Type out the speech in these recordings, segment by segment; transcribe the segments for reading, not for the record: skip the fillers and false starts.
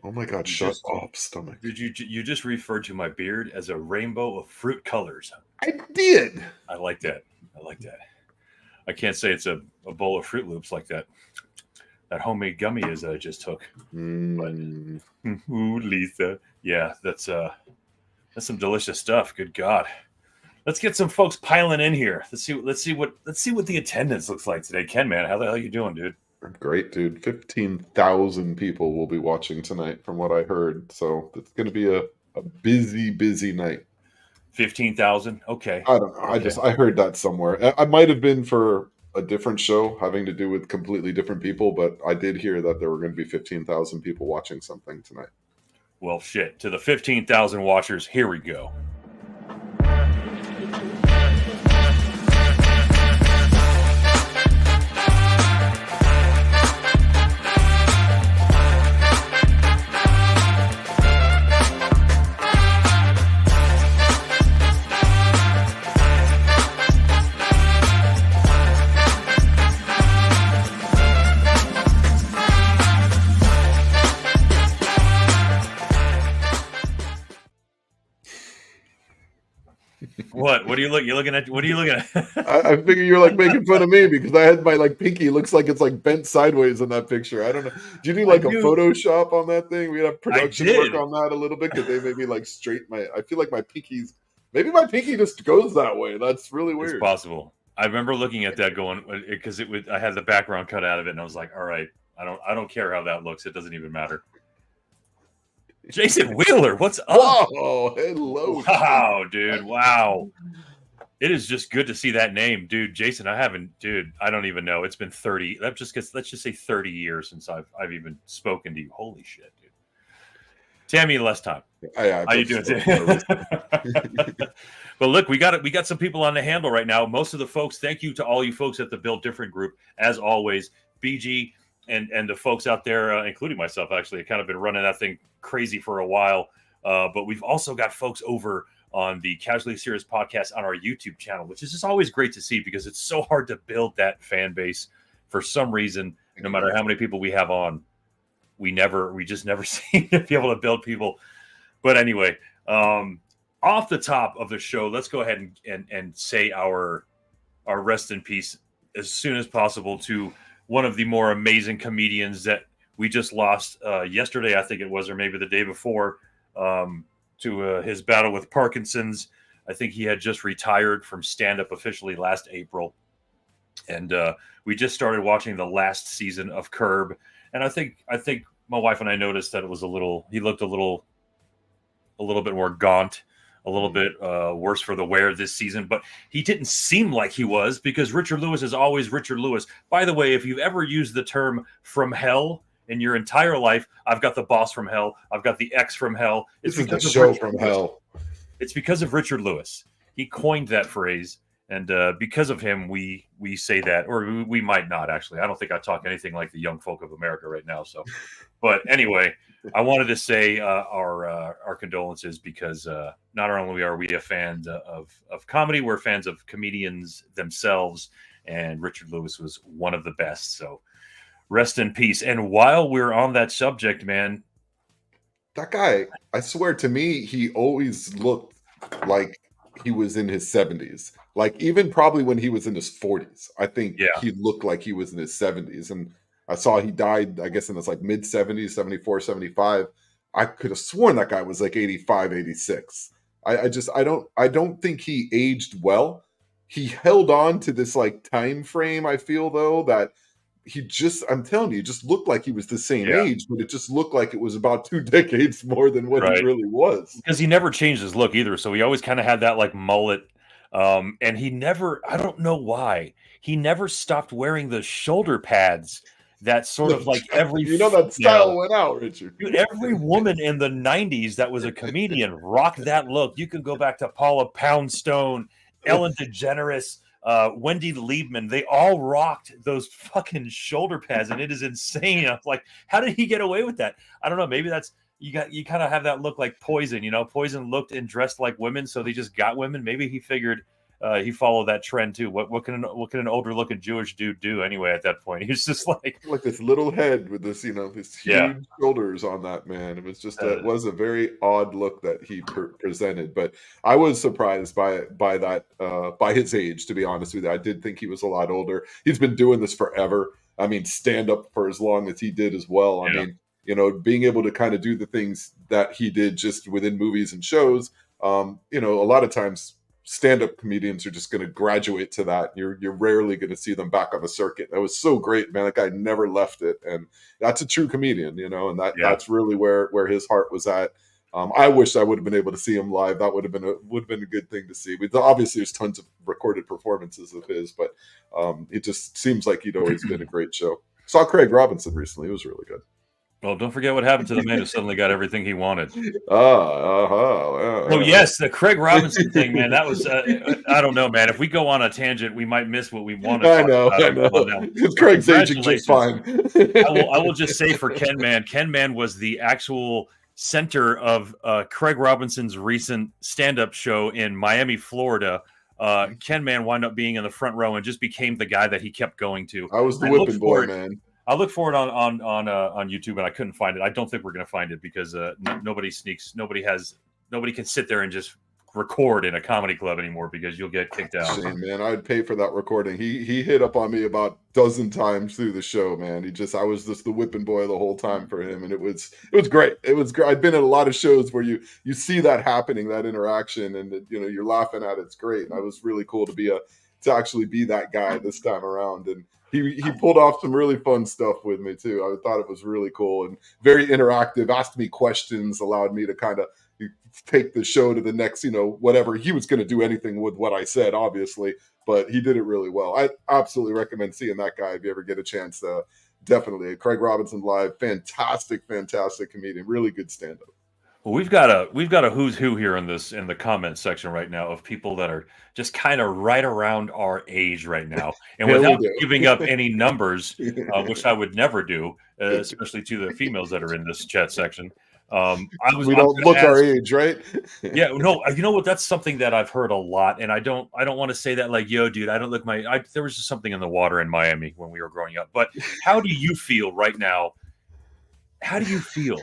Oh my God, You shut just up, stomach. did you just referred to my beard as a rainbow of fruit colors. I did. I like that. I like that. I can't say it's a bowl of Fruit Loops like that homemade gummy is that I just took. But Mm. ooh, Lisa, yeah, that's some delicious stuff. Good God, let's get some folks piling in here. Let's see what the attendance looks like today. KenMan, how the hell you doing, dude? Great, dude. 15,000 people will be watching tonight from what I heard. So it's going to be a busy, busy night. 15,000. Okay, I don't know. okay. I heard that somewhere. I might have been for a different show having to do with completely different people, but I did hear that there were going to be 15,000 people watching something tonight. Well, shit. To the 15,000 watchers, here we go. What? What are you looking? You looking at? What are you looking at? I figure you're like making fun of me because I had my like pinky looks like it's like bent sideways in that picture. I don't know. Did you do I like a do. Photoshop on that thing? We had a I production work did. on that a little bit because they made me like straight my. I feel like my pinky's maybe my pinky just goes that way. That's really It's weird. possible. I remember looking at that going because it would. I had the background cut out of it, and I was like, "All right, I don't care how that looks. It doesn't even matter." Jason Wheeler, what's up? Whoa! Hello. Wow, dude. Wow. It is just good to see that name, dude. Jason, dude. I don't even know. It's been 30. Let's just say 30 years since I've even spoken to you. Holy shit, dude. Tammy, less time. How you doing, Tim? But look, we got some people on the handle right now. Most of the folks, thank you to all you folks at the Build Different group, as always. BG and the folks out there, including myself, actually, kind of been running that thing crazy for a while. But we've also got folks over on the Casually Serious podcast on our YouTube channel, which is just always great to see because it's so hard to build that fan base for some reason. No matter how many people we have on, we just never seem to be able to build people. But anyway, off the top of the show, let's go ahead and say our rest in peace as soon as possible to one of the more amazing comedians that we just lost yesterday, I think it was, or maybe the day before, to his battle with Parkinson's. I think he had just retired from stand-up officially last April. And we just started watching the last season of Curb. And I think my wife and I noticed that he looked a little bit more gaunt, a little bit worse for the wear this season, but he didn't seem like he was because Richard Lewis is always Richard Lewis. By the way, if you've ever used the term from hell in your entire life, I've got the boss from hell, I've got the ex from hell. This is the show from hell. It's because of Richard Lewis. He coined that phrase, and because of him, we say that, or we might not actually. I don't think I talk anything like the young folk of America right now. So, but anyway, I wanted to say our condolences because not only are we a fan of comedy, we're fans of comedians themselves, and Richard Lewis was one of the best. So, rest in peace. And while we're on that subject, man, that guy, I swear to me, he always looked like he was in his 70s. Like even probably when he was in his 40s, I think he looked like he was in his 70s. And I saw he died, I guess, in his like mid 70s, 74, 75. I could have sworn that guy was like 85, 86. I don't think he aged well. He held on to this like time frame, I feel though, that I'm telling you, just looked like he was the same age, but it just looked like it was about 2 decades more than what he really was. Because he never changed his look either. So he always kind of had that like mullet. And he never, I don't know why, he never stopped wearing the shoulder pads that sort of like every, that style went out, Richard. Dude, every woman in the 90s that was a comedian rocked that look. You can go back to Paula Poundstone, Ellen DeGeneres, Wendy Liebman. They all rocked those fucking shoulder pads, and it is insane. I'm like, how did he get away with that? I don't know. Maybe that's you kind of have that look like Poison. Poison looked and dressed like women, so they just got women. Maybe he figured he followed that trend too. What can an older looking Jewish dude do anyway at that point? He's just like this little head with this, this yeah. huge shoulders on that man. It was just it was a very odd look that he presented. But I was surprised by that by his age. To be honest with you, I did think he was a lot older. He's been doing this forever. I mean, stand up for as long as he did as well. I mean, being able to kind of do the things that he did just within movies and shows. A lot of times stand-up comedians are just going to graduate to that. You're rarely going to see them back on the circuit. That was so great, man. That guy never left it, and that's a true comedian, and that's really where his heart was at. I wish I would have been able to see him live. That would have been a good thing to see. Obviously, there's tons of recorded performances of his, but it just seems like he'd always been a great show. Saw Craig Robinson recently. It was really good. Well, don't forget what happened to the man who suddenly got everything he wanted. Oh, yes, the Craig Robinson thing, man. That was, I don't know, man. If we go on a tangent, we might miss what we want to talk about. I know. Craig's aging just fine. I will just say for KenMan was the actual center of Craig Robinson's recent stand-up show in Miami, Florida. KenMan wound up being in the front row and just became the guy that he kept going to. I was the whipping boy, man. I looked for it on YouTube and I couldn't find it. I don't think we're going to find it because nobody sneaks. Nobody can sit there and just record in a comedy club anymore because you'll get kicked out. Shame, man. I'd pay for that recording. He hit up on me about a dozen times through the show, man. I was just the whipping boy the whole time for him, and it was great. It was great. I've been at a lot of shows where you see that happening, that interaction, and you're laughing at it. It's great. And it was really cool to actually be that guy this time around. And he pulled off some really fun stuff with me too. I thought it was really cool and very interactive. Asked me questions, allowed me to kind of take the show to the next, whatever. He was going to do anything with what I said, obviously, but he did it really well. I absolutely recommend seeing that guy if you ever get a chance. Definitely, Craig Robinson live, fantastic comedian, really good stand-up. Well, we've got a who's who here in the comment section right now of people that are just kind of right around our age right now, and without giving up any numbers, which I would never do, especially to the females that are in this chat section. We don't look our age, right? Yeah, no, you know what? That's something that I've heard a lot, and I don't want to say that like, yo, dude, I don't look there was just something in the water in Miami when we were growing up. But how do you feel right now? How do you feel?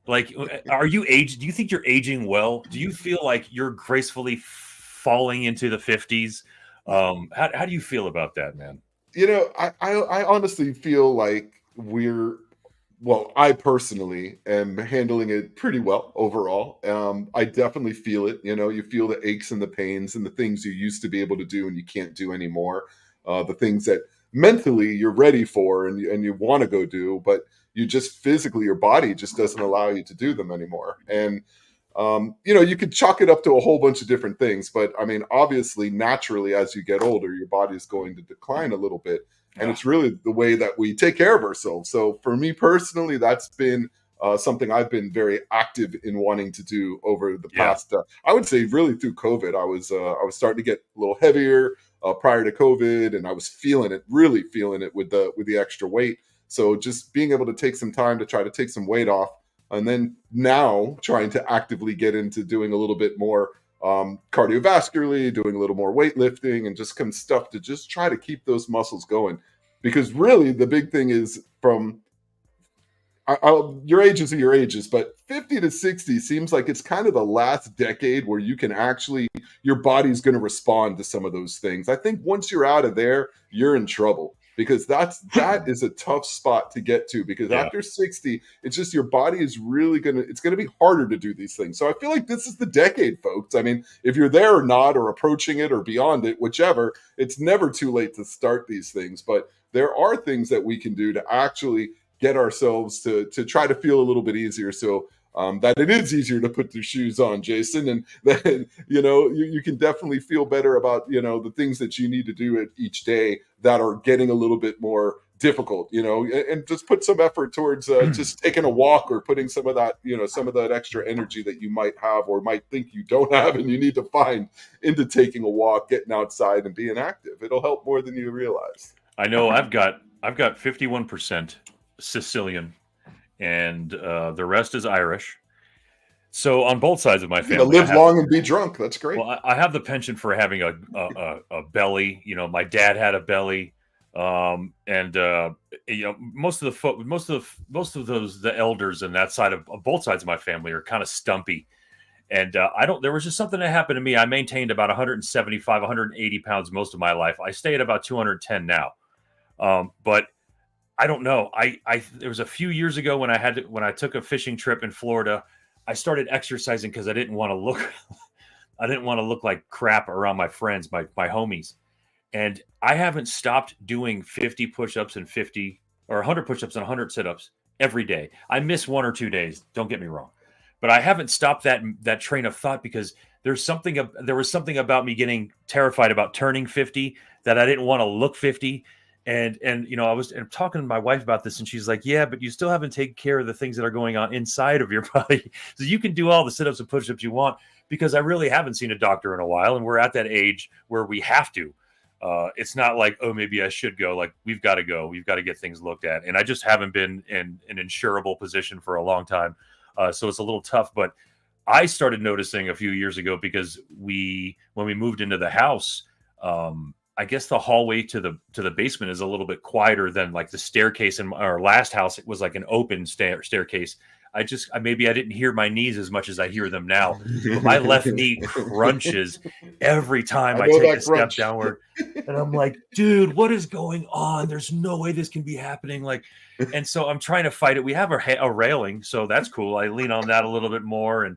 Like, are you aged? Do you think you're aging well? Do you feel like you're gracefully falling into the 50s? How do you feel about that, man? I honestly feel like I personally am handling it pretty well overall. I definitely feel it. You feel the aches and the pains and the things you used to be able to do and you can't do anymore. The things that mentally you're ready for and you want to go do, but you just physically, your body just doesn't allow you to do them anymore. And, you could chalk it up to a whole bunch of different things, but I mean, obviously, naturally, as you get older, your body is going to decline a little bit. And it's really the way that we take care of ourselves. So for me personally, that's been something I've been very active in wanting to do over the past, I would say really through COVID. I was starting to get a little heavier prior to COVID, and I was really feeling it with the extra weight. So just being able to take some time to try to take some weight off, and then now trying to actively get into doing a little bit more cardiovascularly, doing a little more weightlifting and just some stuff to just try to keep those muscles going. Because really the big thing is your ages are your ages, but 50 to 60 seems like it's kind of the last decade where you can your body's going to respond to some of those things. I think once you're out of there, you're in trouble. Because that is a tough spot to get to, because after 60, it's just your body is really it's going to be harder to do these things. So I feel like this is the decade, folks. I mean, if you're there or not, or approaching it or beyond it, whichever, it's never too late to start these things. But there are things that we can do to actually get ourselves to try to feel a little bit easier. So that it is easier to put the shoes on, Jason, and that you can definitely feel better about the things that you need to do each day that are getting a little bit more difficult, and just put some effort towards just taking a walk or putting some of that extra energy that you might have or might think you don't have and you need to find into taking a walk, getting outside and being active. It'll help more than you realize. I know I've got 51% Sicilian, and the rest is Irish. So on both sides of my You're gonna family, I live have long and be drunk. That's great. well, I have the penchant for having a belly. You know, my dad had a belly, and you know, most of those the elders and that side of both sides of my family are kind of stumpy. And I don't. There was just something that happened to me. I maintained about 175, 180 pounds most of my life. I stay at about 210 now. But I don't know. There was a few years ago when I took a fishing trip in Florida. I started exercising because I didn't want to look I didn't want to look like crap around my friends, my homies. And I haven't stopped doing 50 push-ups and 50 or 100 push-ups and 100 sit-ups every day. I miss 1 or 2 days, don't get me wrong. But I haven't stopped that train of thought because there was something about me getting terrified about turning 50 that I didn't want to look 50. And you know, I'm talking to my wife about this, and she's like, "Yeah, but you still haven't taken care of the things that are going on inside of your body. So you can do all the sit-ups and push-ups you want." Because I really haven't seen a doctor in a while, and we're at that age where we have to. It's not like, oh, maybe I should go. Like, we've got to go. We've got to get things looked at, and I just haven't been in an insurable position for a long time, so it's a little tough. But I started noticing a few years ago because when we moved into the house, I guess the hallway to the basement is a little bit quieter than like the staircase in our last house. It was like an open staircase. Maybe I didn't hear my knees as much as I hear them now, but my left knee crunches every time I I know take that a step crunch. downward. And I'm like, dude, what is going on? There's no way this can be happening. Like, and so I'm trying to fight it. We have a railing, so that's cool. I lean on that a little bit more. And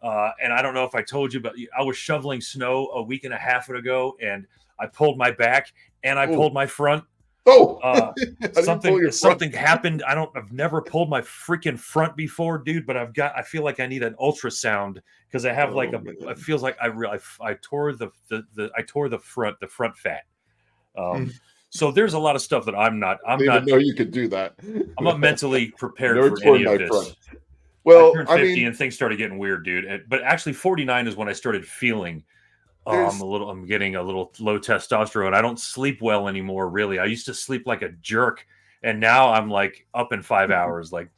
I don't know if I told you, but I was shoveling snow a week and a half ago, and I pulled my back and I Oh, pulled my front. oh! Uh, I didn't pull your front. something happened. I've never pulled my freaking front before, dude. But I feel like I need an ultrasound because I have like Oh, it man. feels like I tore I tore the front fat. I So there's a lot of stuff that didn't even know you could do that. I'm not mentally I prepared never for any torn of my front. this. I Well, turned I 50 mean, and things started getting weird, dude. But actually 49 is when I started feeling there's I'm getting a little low testosterone. I don't sleep well anymore, really. I used to sleep like a jerk, and now I'm like up in 5 hours. Like,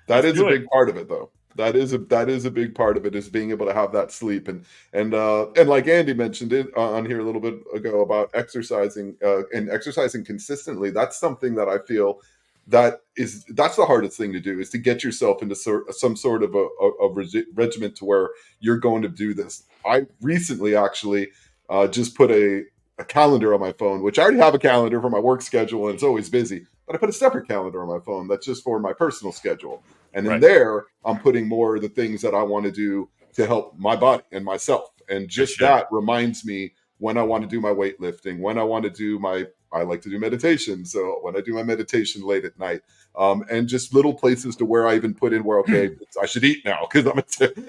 that let's is a do it. big part of it, though. That is a big part of it is being able to have that sleep and like Andy mentioned it on here a little bit ago about exercising and exercising consistently. That's something that I feel that's the hardest thing to do is to get yourself into some sort of a regiment to where you're going to do this. I recently actually just put a calendar on my phone, which I already have a calendar for my work schedule and it's always busy, but I put a separate calendar on my phone that's just for my personal schedule. And in Right. there, I'm putting more of the things that I want to do to help my body and myself. And Good just shit. that reminds me when I want to do my weightlifting, when I want to do I like to do meditation. So when I do my meditation late at night, and just little places to where I even put in where, okay, I should eat now because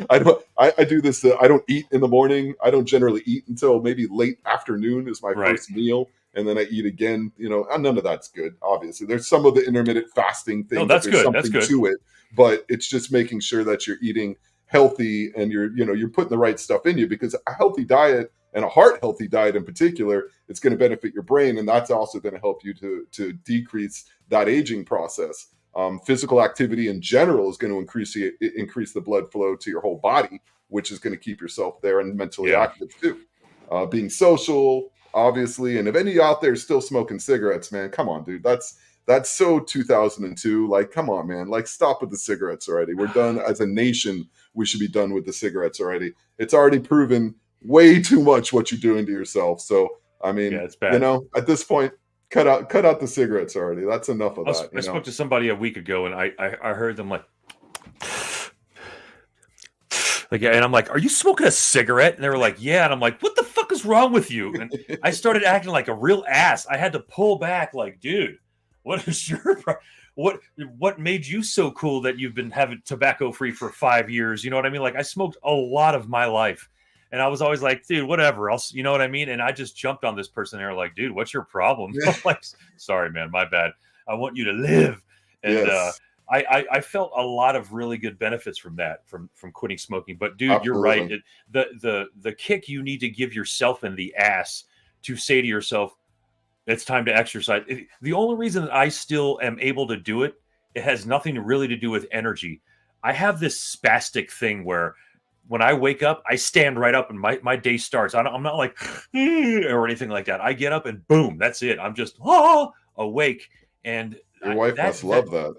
I do this. I don't eat in the morning. I don't generally eat until maybe late afternoon is my Right. first meal. And then I eat again, and none of that's good. Obviously, there's some of the intermittent fasting No, thing that that's there's good. That's something good. to it, but it's just making sure that you're eating healthy and you're putting the right stuff in you because a healthy diet and a heart healthy diet in particular, it's going to benefit your brain and that's also going to help you to decrease that aging process. Physical activity in general is going to increase the blood flow to your whole body, which is going to keep yourself there and mentally Yeah. active too. Being social, obviously, and if any of you out there still smoking cigarettes, man, come on, dude, that's so 2002. Like, come on, man. Like, stop with the cigarettes already. We're done as a nation. We should be done with the cigarettes already. It's already proven way too much what you're doing to yourself. So, I Yeah, mean, it's bad. at this point, cut out the cigarettes already. That's enough of that. I spoke to somebody a week ago, and I heard them like, and I'm like, "Are you smoking a cigarette?" And they were like, "Yeah." And I'm like, "What the fuck is wrong with you?" And I started acting like a real ass. I had to pull back, like, dude, what is what made you so cool that you've been having tobacco free for 5 years? You know what I mean? Like, I smoked a lot of my life, and I was always like, dude, whatever. You know what I mean? And I just jumped on this person. They're like, dude, what's your problem? I'm like, sorry, man, my bad. I want you to live. And Yes, I felt a lot of really good benefits from that, from quitting smoking. But dude, you're right. absolutely. The kick you need to give yourself in the ass to say to yourself, it's time to exercise. The only reason that I still am able to do it, it has nothing really to do with energy. I have this spastic thing where when I wake up, I stand right up and my day starts. I'm not like or anything like that. I get up and boom, that's it. I'm just awake, and Your wife must that love that.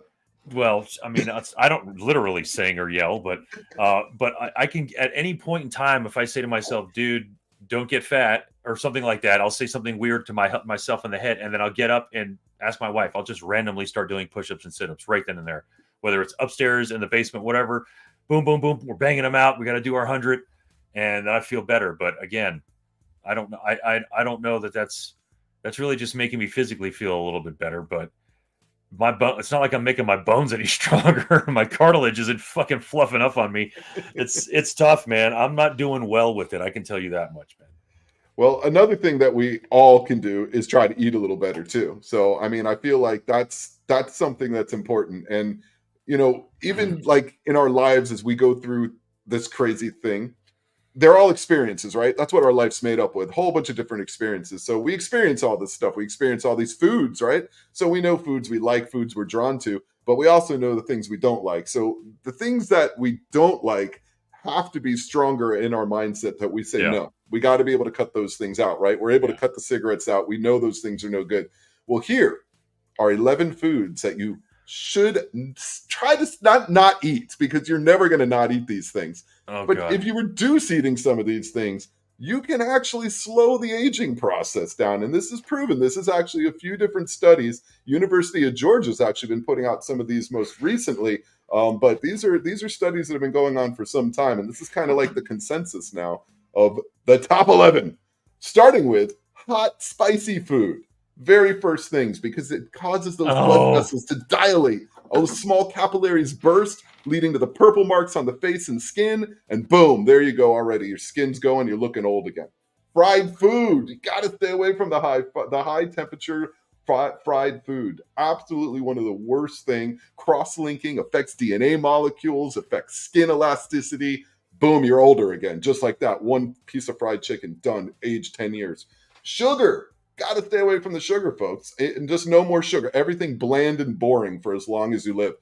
well, I mean, I don't literally sing or yell, but I can at any point in time, if I say to myself, "Dude, don't get fat," or something like that, I'll say something weird to myself in the head, and then I'll get up and ask my wife. I'll just randomly start doing push-ups and sit-ups right then and there, whether it's upstairs in the basement, whatever. Boom, boom, boom. We're banging them out. We got to do our 100, and then I feel better. But again, I don't know. I don't know that's really just making me physically feel a little bit better, but my bone, it's not like I'm making my bones any stronger. My cartilage isn't fucking fluffing up on me. It's tough, man. I'm not doing well with it. I can tell you that much, man. Well, another thing that we all can do is try to eat a little better too. So, I mean, I feel like that's something that's important. And even like in our lives as we go through this crazy thing, they're all experiences, right? That's what our life's made up with, a whole bunch of different experiences. So we experience all this stuff. We experience all these foods, right? So we know foods we like, foods we're drawn to, but we also know the things we don't like. So the things that we don't like have to be stronger in our mindset that we say, Yeah. no, we got to be able to cut those things out, right? We're able Yeah. to cut the cigarettes out. We know those things are no good. Well, here are 11 foods that you should try to not eat, because you're never going to not eat these things. Oh, But God. if you reduce eating some of these things, you can actually slow the aging process down. And this is proven. This is actually a few different studies. University of Georgia's actually been putting out some of these most recently. But these are studies that have been going on for some time. And this is kind of like the consensus now of the top 11, starting with hot, spicy food. Very first things, because it causes those blood vessels to dilate. All the small capillaries burst, leading to the purple marks on the face and skin, and boom, there you go already. Your skin's going, you're looking old again. Fried food. You got to stay away from the high temperature fried food. Absolutely one of the worst thing. Cross-linking affects DNA molecules, affects skin elasticity. Boom, you're older again. Just like that. One piece of fried chicken, done, age 10 years. Sugar. Got to stay away from the sugar, folks. And just no more sugar. Everything bland and boring for as long as you live.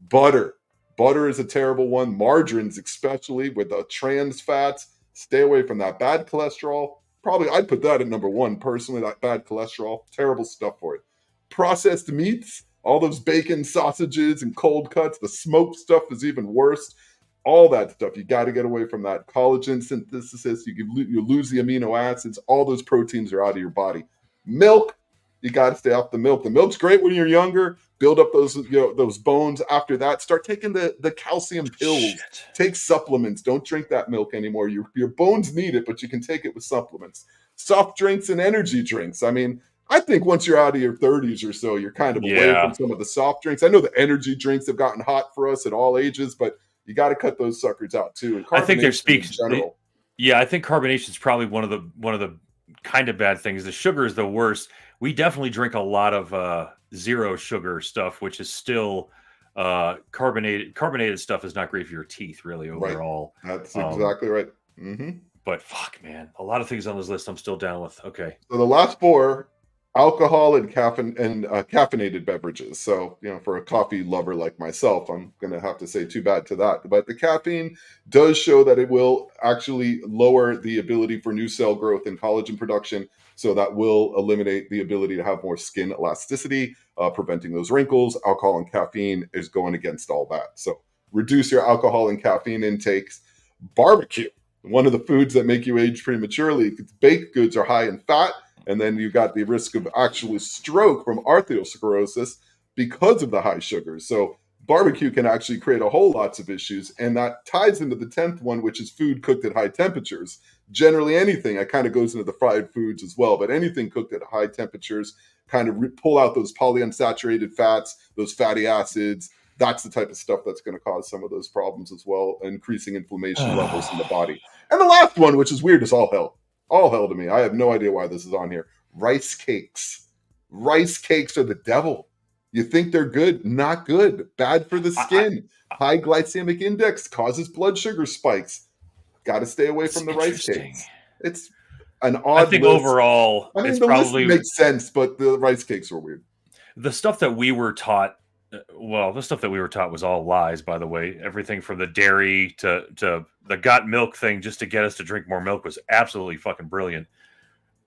Butter. Butter is a terrible one. Margarines, especially with the trans fats. Stay away from that. Bad cholesterol. Probably I'd put that at number one personally, that bad cholesterol. Terrible stuff for it. Processed meats. All those bacon, sausages, and cold cuts. The smoked stuff is even worse. All that stuff. You got to get away from that. Collagen synthesis. You lose the amino acids. All those proteins are out of your body. Milk, you got to stay off the milk. The milk's great when you're younger. Build up those bones. After that, start taking the calcium pills. Shit. Take supplements. Don't drink that milk anymore. Your bones need it, but you can take it with supplements. Soft drinks and energy drinks. I mean, I think once you're out of your 30s or so, you're kind of away from some of the soft drinks. I know the energy drinks have gotten hot for us at all ages, but you got to cut those suckers out too. And I think they're in general. Yeah, I think carbonation is probably one of the kind of bad things. The sugar is the worst. We definitely drink a lot of zero sugar stuff, which is still carbonated. Carbonated stuff is not great for your teeth, really, overall. Right. That's exactly right. Mm-hmm. But fuck, man, a lot of things on this list I'm still down with. Okay. So the last four: alcohol and caffeinated beverages. So, for a coffee lover like myself, I'm going to have to say too bad to that. But the caffeine does show that it will actually lower the ability for new cell growth and collagen production. So that will eliminate the ability to have more skin elasticity, preventing those wrinkles. Alcohol and caffeine is going against all that. So reduce your alcohol and caffeine intakes. Barbecue, one of the foods that make you age prematurely. Baked goods are high in fat. And then you got the risk of actual stroke from arteriosclerosis because of the high sugars. So barbecue can actually create a whole lots of issues. And that ties into the 10th one, which is food cooked at high temperatures. Generally anything, that kind of goes into the fried foods as well, but anything cooked at high temperatures kind of pull out those polyunsaturated fats, those fatty acids. That's the type of stuff that's going to cause some of those problems as well, increasing inflammation levels in the body. And the last one, which is weird as all hell. All hell to me. I have no idea why this is on here. Rice cakes. Rice cakes are the devil. You think they're good? Not good. Bad for the skin. High glycemic index causes blood sugar spikes. Got to stay away from the rice cakes. It's an odd I think list. overall, I mean, it's the probably list makes sense, but the rice cakes were weird. The stuff that we were taught Well, the stuff that we were taught was all lies, by the way. Everything from the dairy to the got milk thing just to get us to drink more milk was absolutely fucking brilliant.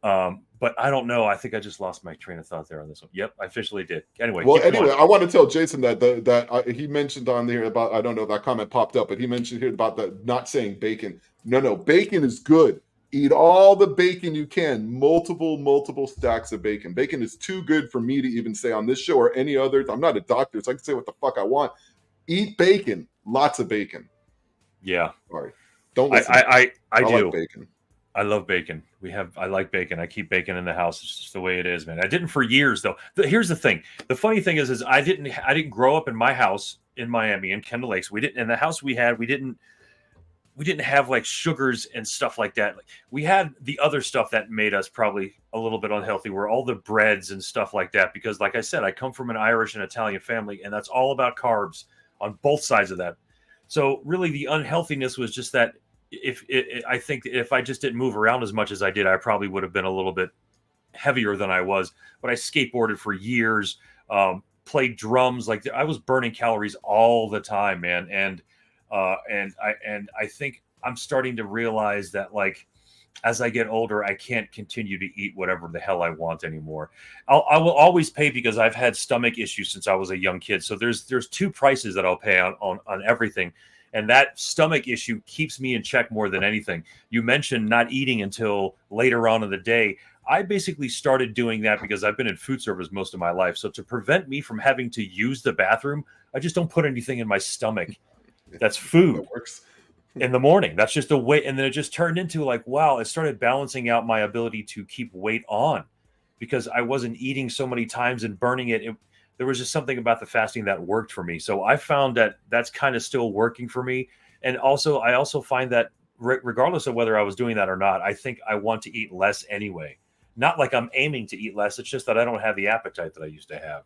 But I don't know. I think I just lost my train of thought there on this one. Yep, I officially did. Anyway, Well, keep anyway, going. I want to tell Jason that he mentioned on there about, I don't know if that comment popped up, but he mentioned here about the not saying bacon. No, bacon is good. Eat all the bacon you can, multiple stacks of bacon. Bacon is too good for me to even say on this show or any other. I'm not a doctor, so I can say what the fuck I want. Eat bacon, lots of bacon. Yeah, Sorry, don't I listen. I I, I like do. bacon. I love bacon. I like bacon. I keep bacon in the house. It's just the way it is, man. I didn't for years though. Here's the thing. The funny thing is I didn't grow up in my house in Miami in Kendall Lakes. We didn't in the house we didn't have like sugars and stuff like that. Like, we had the other stuff that made us probably a little bit unhealthy were all the breads and stuff like that. Because like I said, I come from an Irish and Italian family, and that's all about carbs on both sides of that. So really the unhealthiness was just that I think if I just didn't move around as much as I did, I probably would have been a little bit heavier than I was. But I skateboarded for years, played drums. Like I was burning calories all the time, man. And I think I'm starting to realize that like as I get older, I can't continue to eat whatever the hell I want anymore. I will always pay because I've had stomach issues since I was a young kid. So there's two prices that I'll pay on everything. And that stomach issue keeps me in check more than anything. You mentioned not eating until later on in the day. I basically started doing that because I've been in food service most of my life. So to prevent me from having to use the bathroom, I just don't put anything in my stomach. That's food. That works. In the morning. That's just a way. And then it just turned into like, wow, it started balancing out my ability to keep weight on because I wasn't eating so many times and burning it. There was just something about the fasting that worked for me. So I found that that's kind of still working for me. And also, I also find that regardless of whether I was doing that or not, I think I want to eat less anyway. Not like I'm aiming to eat less. It's just that I don't have the appetite that I used to have.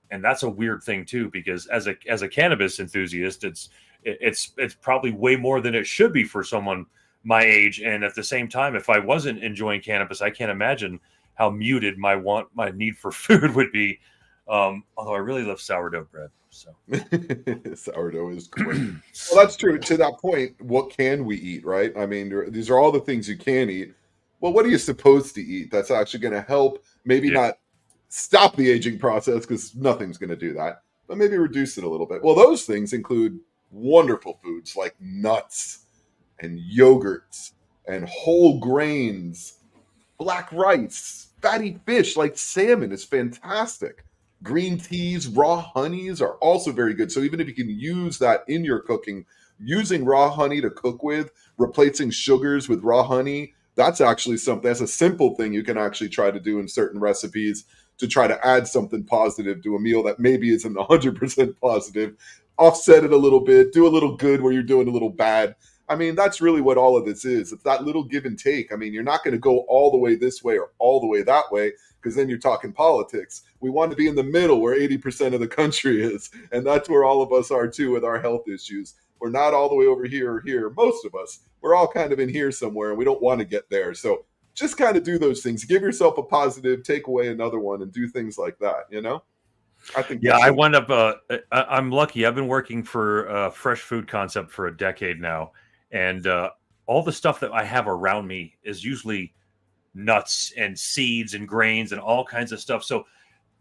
And that's a weird thing too, because as a cannabis enthusiast, it's probably way more than it should be for someone my age. And at the same time, if I wasn't enjoying cannabis, I can't imagine how muted my need for food would be. Although I really love sourdough bread. So sourdough is great. Well, that's true. To that point, what can we eat, right? I mean, these are all the things you can eat. Well, what are you supposed to eat that's actually going to help? Maybe not stop the aging process because nothing's going to do that, but maybe reduce it a little bit. Well, those things include wonderful foods like nuts and yogurts and whole grains, black rice, fatty fish like salmon is fantastic. Green teas, raw honeys are also very good. So even if you can use that in your cooking, using raw honey to cook with, replacing sugars with raw honey, that's actually something, that's a simple thing you can actually try to do in certain recipes to try to add something positive to a meal that maybe isn't 100% positive, offset it a little bit, do a little good where you're doing a little bad. I mean, that's really what all of this is. It's that little give and take. I mean, you're not going to go all the way this way or all the way that way because then you're talking politics. We want to be in the middle where 80% of the country is. And that's where all of us are too with our health issues. We're not all the way over here or here. Most of us, we're all kind of in here somewhere and we don't want to get there. So just kind of do those things. Give yourself a positive, take away another one, and do things like that, you know? I think I wound up. I'm lucky. I've been working for Fresh Food Concept for a decade now, and all the stuff that I have around me is usually nuts and seeds and grains and all kinds of stuff. So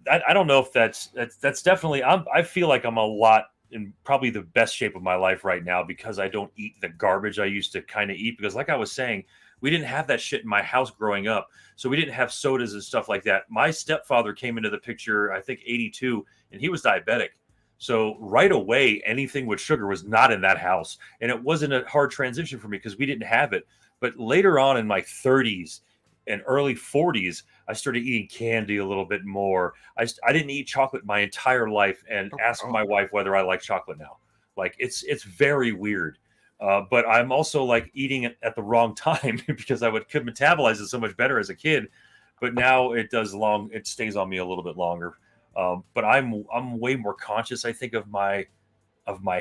I don't know if that's definitely. I feel like I'm a lot in probably the best shape of my life right now because I don't eat the garbage I used to kind of eat. Because like I was saying, we didn't have that shit in my house growing up. So we didn't have sodas and stuff like that. My stepfather came into the picture, I think 82, and he was diabetic. So right away, anything with sugar was not in that house. And it wasn't a hard transition for me because we didn't have it. But later on in my 30s and early 40s, I started eating candy a little bit more. I didn't eat chocolate my entire life and asked my wife whether I like chocolate now. Like it's very weird. But I'm also like eating it at the wrong time because could metabolize it so much better as a kid. But now it stays on me a little bit longer. But I'm way more conscious, I think, of my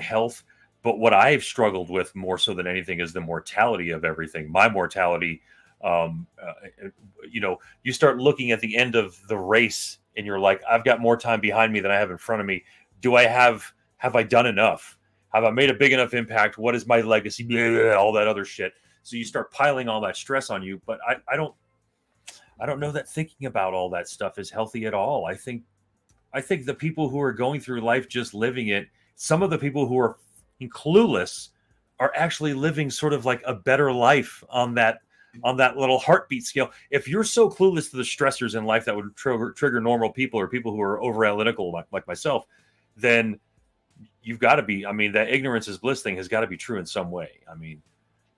health. But what I've struggled with more so than anything is the mortality of everything. My mortality, you start looking at the end of the race and you're like, I've got more time behind me than I have in front of me. Have I done enough? Have I made a big enough impact? What is my legacy? Blah, blah, blah, all that other shit. So you start piling all that stress on you. But I don't know that thinking about all that stuff is healthy at all. I think the people who are going through life just living it, some of the people who are clueless are actually living sort of like a better life on that little heartbeat scale. If you're so clueless to the stressors in life that would trigger normal people or people who are over analytical like myself, then you've got to be. I mean, that ignorance is bliss thing has got to be true in some way. I mean,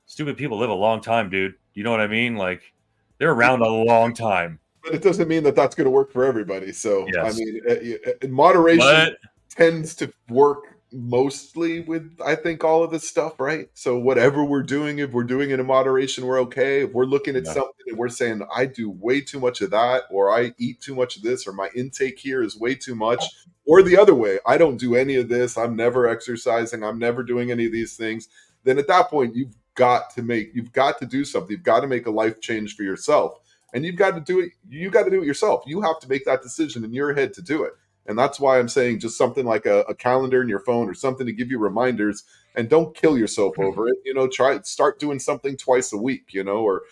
stupid people live a long time, dude. You know what I mean? Like, they're around a long time. But it doesn't mean that that's going to work for everybody. So, Yes. I mean, moderation tends to work mostly with, I think, all of this stuff, right? So whatever we're doing, if we're doing it in moderation, we're okay. If we're looking at something and we're saying, I do way too much of that, or I eat too much of this, or my intake here is way too much, or the other way, I don't do any of this, I'm never exercising, I'm never doing any of these things, then at that point, you've got to do something. You've got to make a life change for yourself. And you've got to do it. You got to do it yourself. You have to make that decision in your head to do it. And that's why I'm saying just something like a calendar in your phone or something to give you reminders, and don't kill yourself over it. Start doing something twice a week, or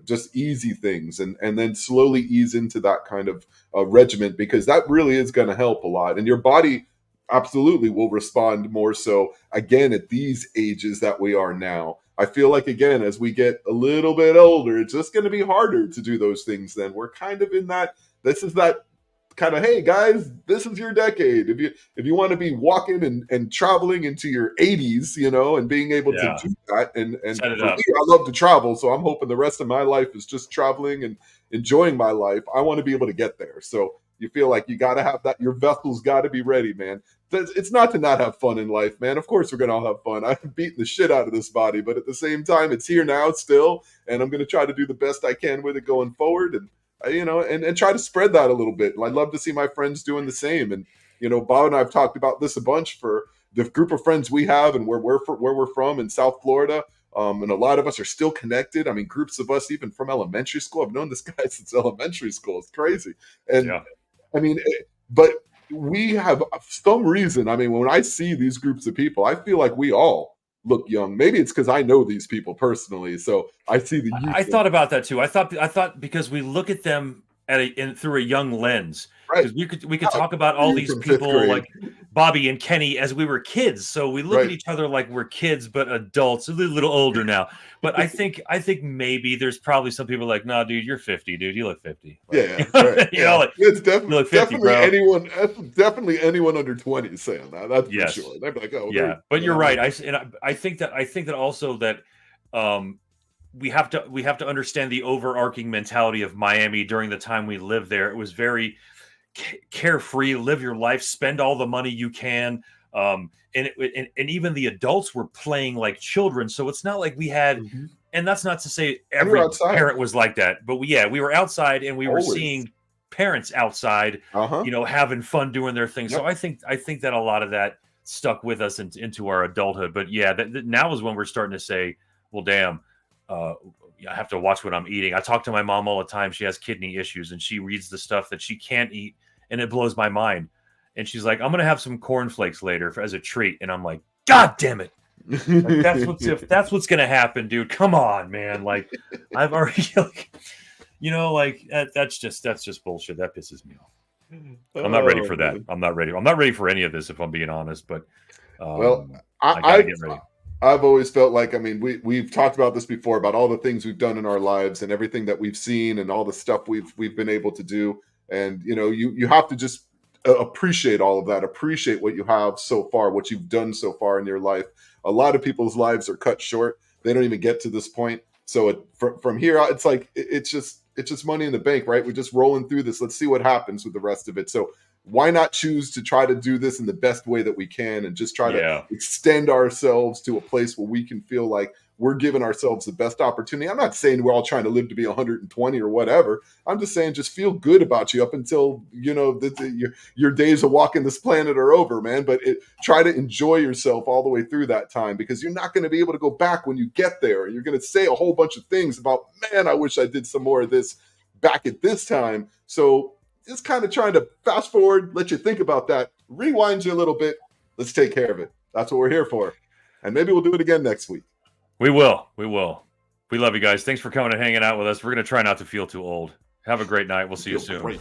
just easy things, and then slowly ease into that kind of regimen, because that really is going to help a lot. And your body absolutely will respond more so, again, at these ages that we are now. I feel like, again, as we get a little bit older, it's just going to be harder to do those things. Then we're kind of in that, this is that kind of, hey guys, this is your decade. If you want to be walking and traveling into your 80s, and being able to do that, and for me, I love to travel, so I'm hoping the rest of my life is just traveling and enjoying my life. I want to be able to get there. So you feel like you got to have that, your vessel's got to be ready, man. It's not to not have fun in life, man. Of course we're going to all have fun. I'm beating the shit out of this body, but at the same time, it's here now still, and I'm going to try to do the best I can with it going forward, and and try to spread that a little bit. And I'd love to see my friends doing the same. And Bob and I have talked about this a bunch for the group of friends we have, and where we're from in South Florida. And a lot of us are still connected. I mean, groups of us even from elementary school. I've known this guy since elementary school. It's crazy. And I mean, but we have some reason. I mean, when I see these groups of people, I feel like we all look young. Maybe it's because I know these people personally, so I see the youth. I thought about that too. I thought because we look at them through a young lens. Because we could talk about all these people like Bobby and Kenny as we were kids. So we look at each other like we're kids, but adults, a little older now. But I think maybe there's probably some people like, nah, dude, you're 50, dude. You look 50. Like, it's definitely anyone under 20 is saying that. That's for sure. They'd be like, oh, yeah. But you're right. I think that also that we have to understand the overarching mentality of Miami during the time we lived there. It was very carefree, live your life, spend all the money you can, and even the adults were playing like children. So it's not like we had, and that's not to say every parent was like that, but we were outside, and we were seeing parents outside, having fun doing their thing. So I think that a lot of that stuck with us into our adulthood. But now is when we're starting to say, well, damn, I have to watch what I'm eating. I talk to my mom all the time. She has kidney issues, and she reads the stuff that she can't eat, and it blows my mind. And she's like, I'm going to have some cornflakes later as a treat. And I'm like, God damn it. Like, that's what's going to happen, dude. Come on, man. Like, I've already, that's just bullshit. That pisses me off. I'm not ready for that. I'm not ready for any of this, if I'm being honest, but I gotta get ready. I've always felt like, I mean, we've talked about this before, about all the things we've done in our lives and everything that we've seen and all the stuff we've been able to do. And, you have to just appreciate all of that, appreciate what you have so far, what you've done so far in your life. A lot of people's lives are cut short. They don't even get to this point. So from here out, it's like, it's just money in the bank, right? We're just rolling through this. Let's see what happens with the rest of it. So why not choose to try to do this in the best way that we can, and just try to extend ourselves to a place where we can feel like we're giving ourselves the best opportunity. I'm not saying we're all trying to live to be 120 or whatever. I'm just saying, just feel good about you up until, your days of walking this planet are over, man. But try to enjoy yourself all the way through that time, because you're not going to be able to go back when you get there. You're going to say a whole bunch of things about, man, I wish I did some more of this back at this time. So just kind of trying to fast forward, let you think about that, rewind you a little bit. Let's take care of it. That's what we're here for. And maybe we'll do it again next week. We will. We will. We love you guys. Thanks for coming and hanging out with us. We're going to try not to feel too old. Have a great night. We'll see you soon. Great.